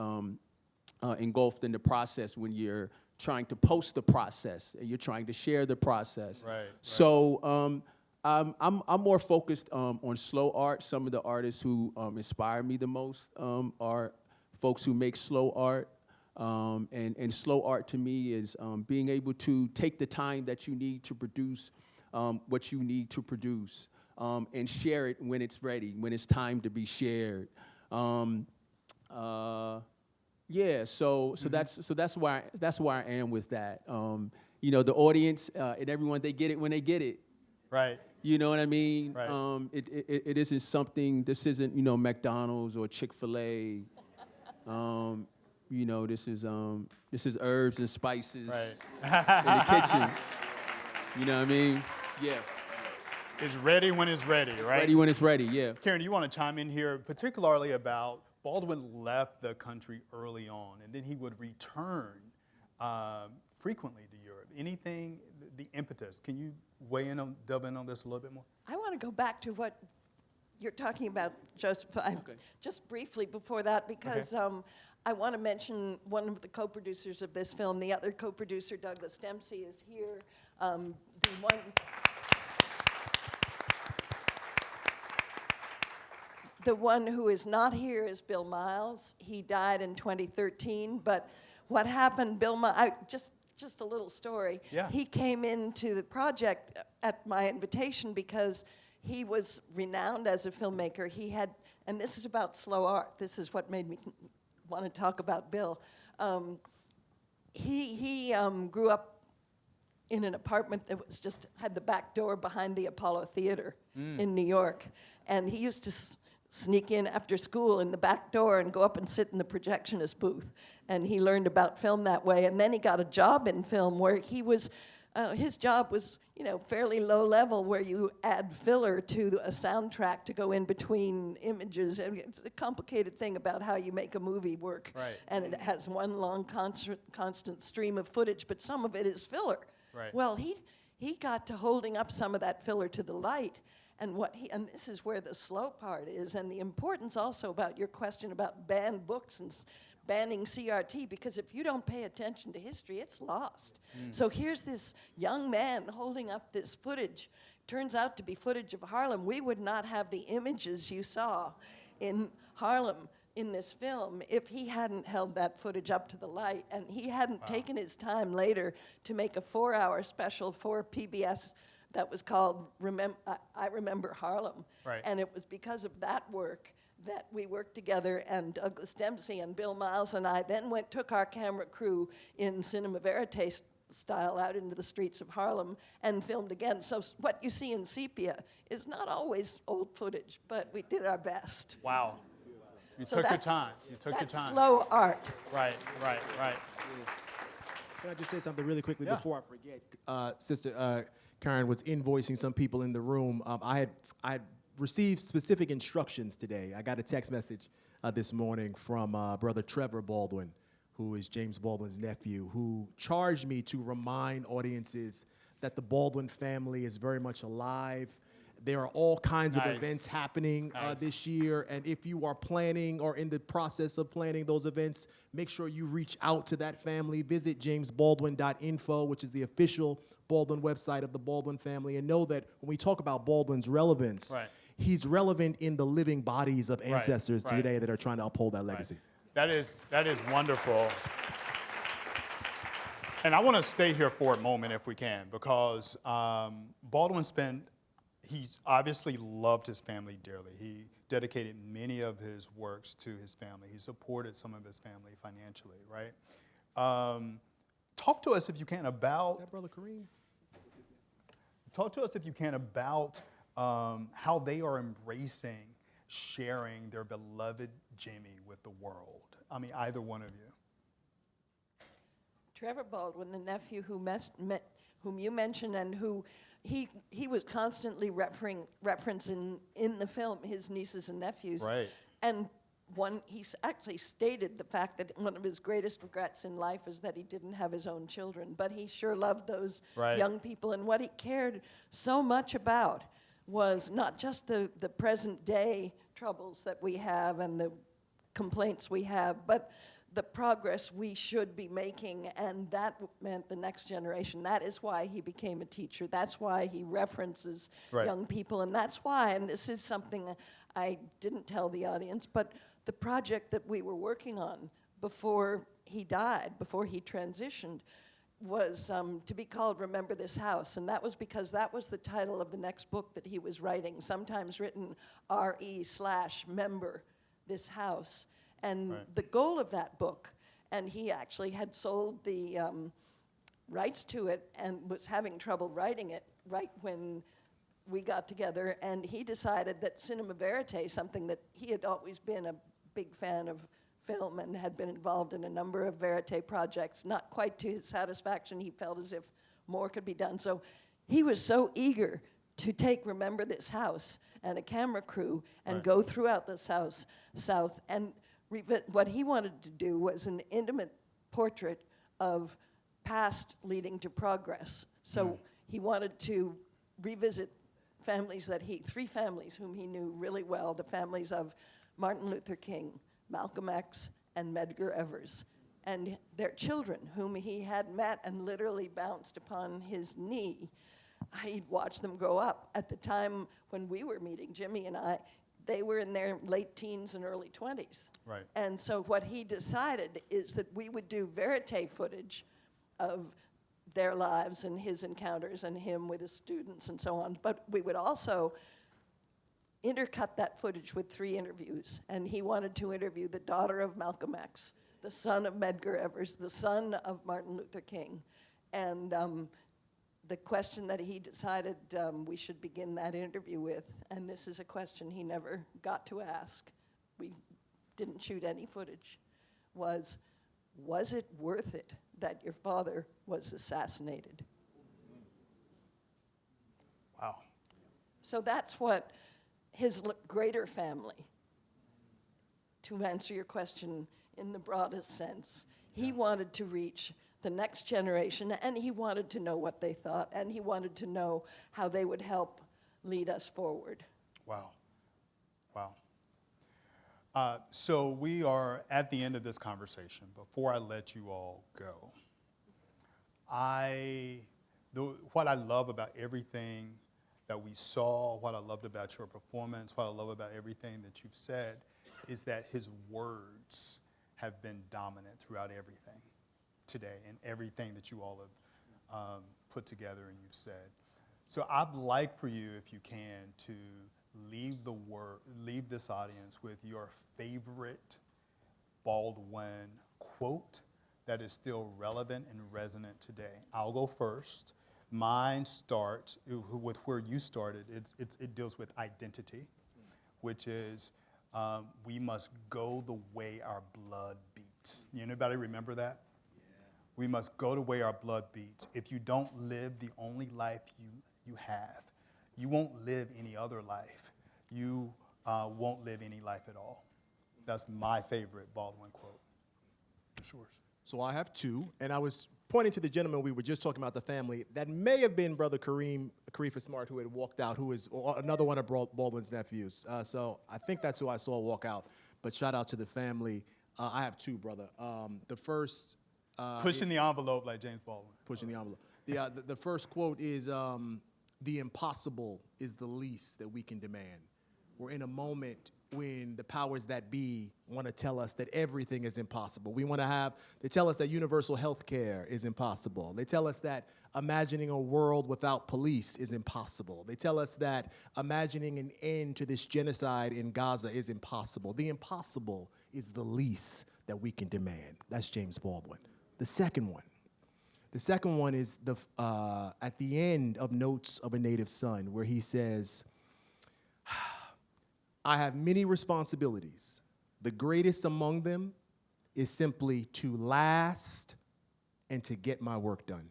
Speaker 7: engulfed in the process when you're trying to post the process and you're trying to share the process.
Speaker 5: Right.
Speaker 7: So I'm more focused on slow art. Some of the artists who inspire me the most are folks who make slow art. And slow art to me is being able to take the time that you need to produce what you need to produce and share it when it's ready, when it's time to be shared. Yeah, so that's why I am with that. You know, the audience and everyone, they get it when they get it.
Speaker 5: Right.
Speaker 7: You know what I mean?
Speaker 5: Right.
Speaker 7: It isn't something. This isn't, you know, McDonald's or Chick-fil-A. You know, this is herbs and spices
Speaker 5: Right.
Speaker 7: in the kitchen. You know what I mean? Yeah.
Speaker 5: It's ready when it's ready, right?
Speaker 7: Ready when it's ready. Yeah.
Speaker 5: Karen, do you want to chime in here, particularly about Baldwin left the country early on, and then he would return frequently to Europe. Anything, the impetus, can you weigh in on, delve in on this a little bit more?
Speaker 4: I want to go back to what you're talking about, Joseph, just briefly before that, because I want to mention one of the co-producers of this film. The other co-producer, Douglas Dempsey, is here. The one who is not here is Bill Miles. He died in 2013, but what happened, Bill Miles, just a little story.
Speaker 5: Yeah.
Speaker 4: He came into the project at my invitation because he was renowned as a filmmaker. He had, and this is about slow art. This is what made me want to talk about Bill. He grew up in an apartment that was had the back door behind the Apollo Theater in New York, and he used to sneak in after school in the back door and go up and sit in the projectionist booth. And he learned about film that way. And then he got a job in film where he was, his job was, you know, fairly low level, where you add filler to a soundtrack to go in between images. And it's a complicated thing about how you make a movie work.
Speaker 5: Right.
Speaker 4: And it has one long constant stream of footage, but some of it is filler.
Speaker 5: Right.
Speaker 4: Well, he got to holding up some of that filler to the light. And and this is where the slow part is, and the importance also about your question about banned books and banning CRT, because if you don't pay attention to history, it's lost. So here's this young man holding up this footage. Turns out to be footage of Harlem. We would not have the images you saw in Harlem in this film if he hadn't held that footage up to the light, and he hadn't taken his time later to make a 4-hour special for PBS that was called I Remember Harlem.
Speaker 5: Right.
Speaker 4: And it was because of that work that we worked together, and Douglas Dempsey and Bill Miles and I then took our camera crew in cinema verite style out into the streets of Harlem and filmed again. So what you see in sepia is not always old footage, but we did our best.
Speaker 5: Wow. You
Speaker 4: So
Speaker 5: took your
Speaker 4: that's-
Speaker 5: time. You took your
Speaker 4: that's
Speaker 5: time.
Speaker 4: slow art.
Speaker 5: Right.
Speaker 6: Can I just say something really quickly
Speaker 5: Yeah.
Speaker 6: before I forget? Sister Karen was invoicing some people in the room. I had received specific instructions today. I got a text message this morning from Brother Trevor Baldwin, who is James Baldwin's nephew, who charged me to remind audiences that the Baldwin family is very much alive. There are all kinds of
Speaker 5: Nice.
Speaker 6: events happening
Speaker 5: Nice.
Speaker 6: this year, and if you are planning or in the process of planning those events, make sure you reach out to that family. Visit jamesbaldwin.info, which is the official Baldwin website of the Baldwin family, and know that when we talk about Baldwin's relevance,
Speaker 5: Right.
Speaker 6: he's relevant in the living bodies of ancestors
Speaker 5: right.
Speaker 6: today that are trying to uphold that legacy.
Speaker 5: That is wonderful. And I want to stay here for a moment if we can, because Baldwin he's obviously loved his family dearly. He dedicated many of his works to his family. He supported some of his family financially, right? Talk to us, if you can, about...
Speaker 6: Is that Brother Kareem?
Speaker 5: Talk to us, if you can, about how they are embracing sharing their beloved Jimmy with the world. I mean, either one of you.
Speaker 4: Trevor Baldwin, the nephew whom you mentioned, and who he was constantly referencing in the film his nieces and nephews.
Speaker 5: Right.
Speaker 4: And he actually stated the fact that one of his greatest regrets in life is that he didn't have his own children, but he sure loved those
Speaker 5: Right.
Speaker 4: young people. And what he cared so much about was not just the present day troubles that we have and the complaints we have, but the progress we should be making, and that meant the next generation. That is why he became a teacher. That's why he references
Speaker 5: Right.
Speaker 4: young people, and that's why, and this is something I didn't tell the audience, but the project that we were working on before he died, before he transitioned, was to be called Remember This House, and that was because that was the title of the next book that he was writing, sometimes written RE/member this house. And
Speaker 5: Right.
Speaker 4: the goal of that book, and he actually had sold the rights to it and was having trouble writing it right when we got together, and he decided that cinema verite, something that he had always been a big fan of film and had been involved in a number of verite projects, not quite to his satisfaction. He felt as if more could be done. So he was so eager to take Remember This House and a camera crew and
Speaker 5: Right.
Speaker 4: go throughout the South. And what he wanted to do was an intimate portrait of past leading to progress. So he wanted to revisit three families whom he knew really well, the families of Martin Luther King, Malcolm X, and Medgar Evers, and their children, whom he had met and literally bounced upon his knee. He'd watched them grow up. At the time when we were meeting, Jimmy and I, they were in their late teens and early 20s.
Speaker 5: Right.
Speaker 4: And so what he decided is that we would do verite footage of their lives and his encounters and him with his students and so on, but we would also intercut that footage with 3 interviews. And he wanted to interview the daughter of Malcolm X, the son of Medgar Evers, the son of Martin Luther King. And the question that he decided we should begin that interview with, and this is a question he never got to ask, we didn't shoot any footage, was it worth it that your father was assassinated?
Speaker 5: Wow.
Speaker 4: So that's what his greater family, to answer your question in the broadest sense, he wanted to reach the next generation, and he wanted to know what they thought, and he wanted to know how they would help lead us forward.
Speaker 5: Wow. Wow. So we are at the end of this conversation. Before I let you all go, what I love about everything that we saw, what I loved about your performance, what I love about everything that you've said, is that his words have been dominant throughout everything today and everything that you all have put together and you've said. So I'd like for you, if you can, to leave this audience with your favorite Baldwin quote that is still relevant and resonant today. I'll go first. Mine starts with where you started. It deals with identity, which is we must go the way our blood beats. Anybody remember that? We must go the way our blood beats. If you don't live the only life you have, you won't live any other life. You won't live any life at all. That's my favorite Baldwin quote. It's yours.
Speaker 6: So I have 2, and I was pointing to the gentleman we were just talking about, the family. That may have been Brother Kareem Smart, who had walked out, who is another one of Baldwin's nephews. So I think that's who I saw walk out. But shout out to the family. I have 2, brother. The first...
Speaker 5: Pushing the envelope like James Baldwin.
Speaker 6: Pushing the envelope. The first quote is, the impossible is the least that we can demand. We're in a moment when the powers that be want to tell us that everything is impossible. They tell us that universal health care is impossible. They tell us that imagining a world without police is impossible. They tell us that imagining an end to this genocide in Gaza is impossible. The impossible is the least that we can demand. That's James Baldwin. The second one is at the end of Notes of a Native Son, where he says, I have many responsibilities. The greatest among them is simply to last and to get my work done.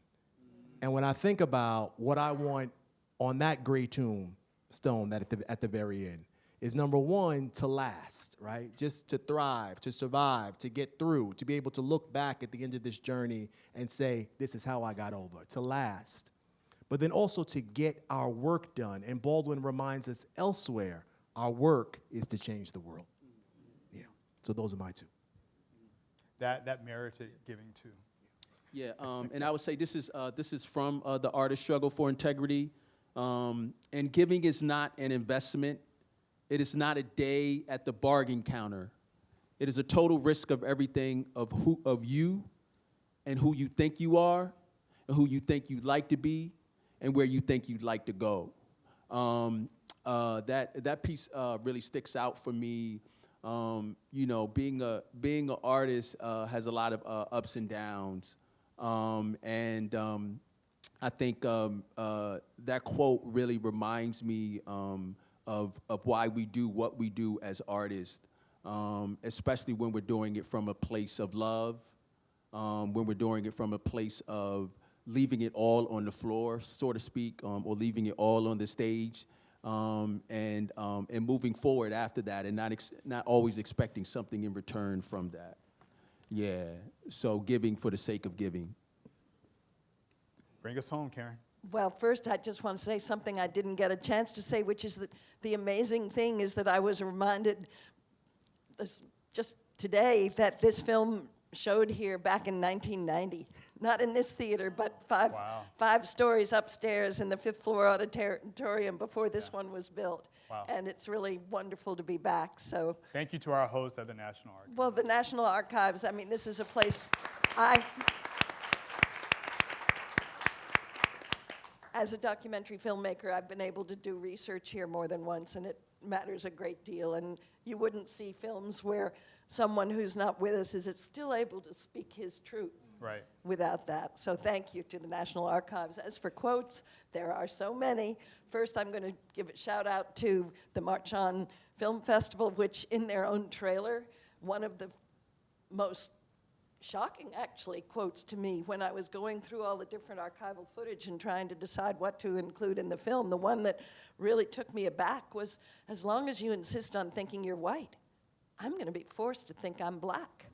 Speaker 6: And when I think about what I want on that gray tombstone at the very end, is number 1, to last, right? Just to thrive, to survive, to get through, to be able to look back at the end of this journey and say, this is how I got over, to last. But then also to get our work done. And Baldwin reminds us elsewhere, our work is to change the world. Yeah, so those are my 2.
Speaker 5: That merited giving too.
Speaker 7: Yeah, and I would say this is from the Artist Struggle for Integrity. And giving is not an investment. It is not a day at the bargain counter. It is a total risk of everything of you and who you think you are and who you think you'd like to be and where you think you'd like to go. That piece really sticks out for me You know, being an artist has a lot of ups and downs, I think that quote really reminds me of why we do what we do as artists, especially when we're doing it from a place of love, when we're doing it from a place of leaving it all on the floor, so to speak, or leaving it all on the stage, and moving forward after that, and not always expecting something in return from that. Yeah, so giving for the sake of giving.
Speaker 5: Bring us home, Karen.
Speaker 4: Well, first, I just want to say something I didn't get a chance to say, which is that the amazing thing is that I was reminded just today that this film showed here back in 1990. Not in this theater, but five stories upstairs in the fifth floor auditorium before this one was built.
Speaker 5: Wow.
Speaker 4: And it's really wonderful to be back. So,
Speaker 5: Thank you to our host at the National Archives.
Speaker 4: well, the National Archives, I mean, this is a place as a documentary filmmaker, I've been able to do research here more than once, and it matters a great deal. And you wouldn't see films where someone who's not with us is still able to speak his truth without that. So thank you to the National Archives. As for quotes, there are so many. First, I'm going to give a shout out to the March On Film Festival, which in their own trailer, one of the most shocking, actually, quotes to me when I was going through all the different archival footage and trying to decide what to include in the film. The one that really took me aback was, as long as you insist on thinking you're white, I'm going to be forced to think I'm black.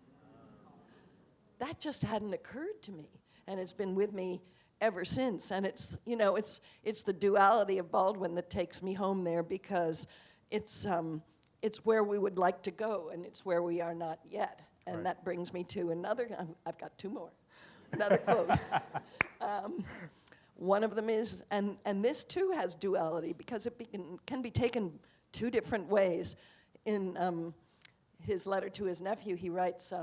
Speaker 4: That just hadn't occurred to me, and it's been with me ever since. And it's, you know, it's the duality of Baldwin that takes me home there, because it's where we would like to go, and it's where we are not yet. And that brings me to another, I've got two more, another quote. One of them is, and this too has duality, because it can be taken two different ways. In his letter to his nephew, he writes,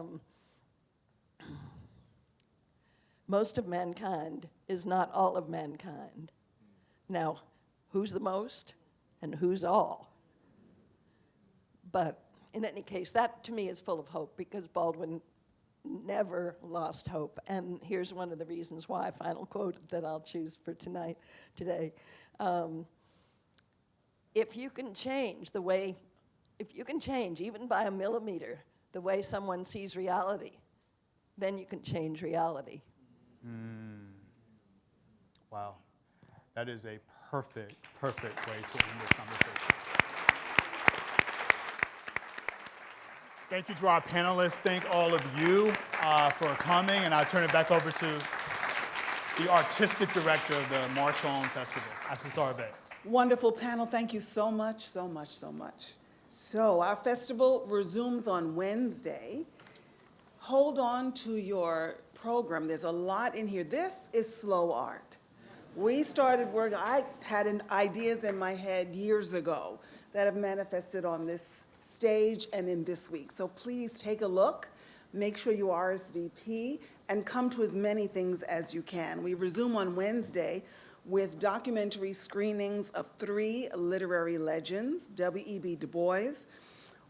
Speaker 4: most of mankind is not all of mankind. Now, who's the most and who's all? But in any case, that to me is full of hope, because Baldwin never lost hope. And here's one of the reasons why, final quote that I'll choose for today. If you can change even by a millimeter the way someone sees reality, then you can change reality.
Speaker 5: Wow. That is a perfect way to end this conversation. Thank you to our panelists. Thank all of you for coming. And I'll turn it back over to the artistic director of the March On Festival, Ashley Sarve.
Speaker 2: Wonderful panel. Thank you so much, so much, so much. So our festival resumes on Wednesday. Hold on to your program. There's a lot in here. This is slow art. We started work. I had ideas in my head years ago that have manifested on this stage and in this week. So please take a look, make sure you RSVP, and come to as many things as you can. We resume on Wednesday with documentary screenings of 3 literary legends, W.E.B. Du Bois,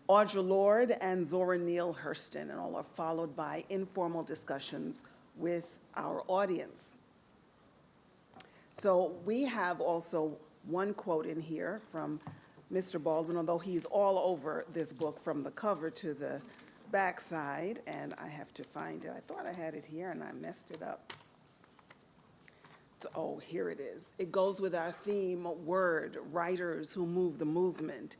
Speaker 2: Audre Lorde, and Zora Neale Hurston, and all are followed by informal discussions with our audience. So we have also one quote in here from Mr. Baldwin, although he's all over this book from the cover to the backside, and I have to find it. I thought I had it here, and I messed it up. So, oh, here it is. It goes with our theme, word, writers who move the movement.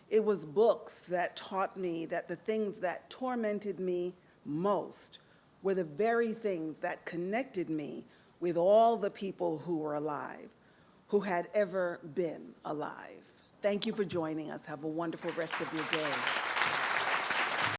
Speaker 2: It was books that taught me that the things that tormented me most were the very things that connected me with all the people who were alive, who had ever been alive. Thank you for joining us. Have a wonderful rest of your day.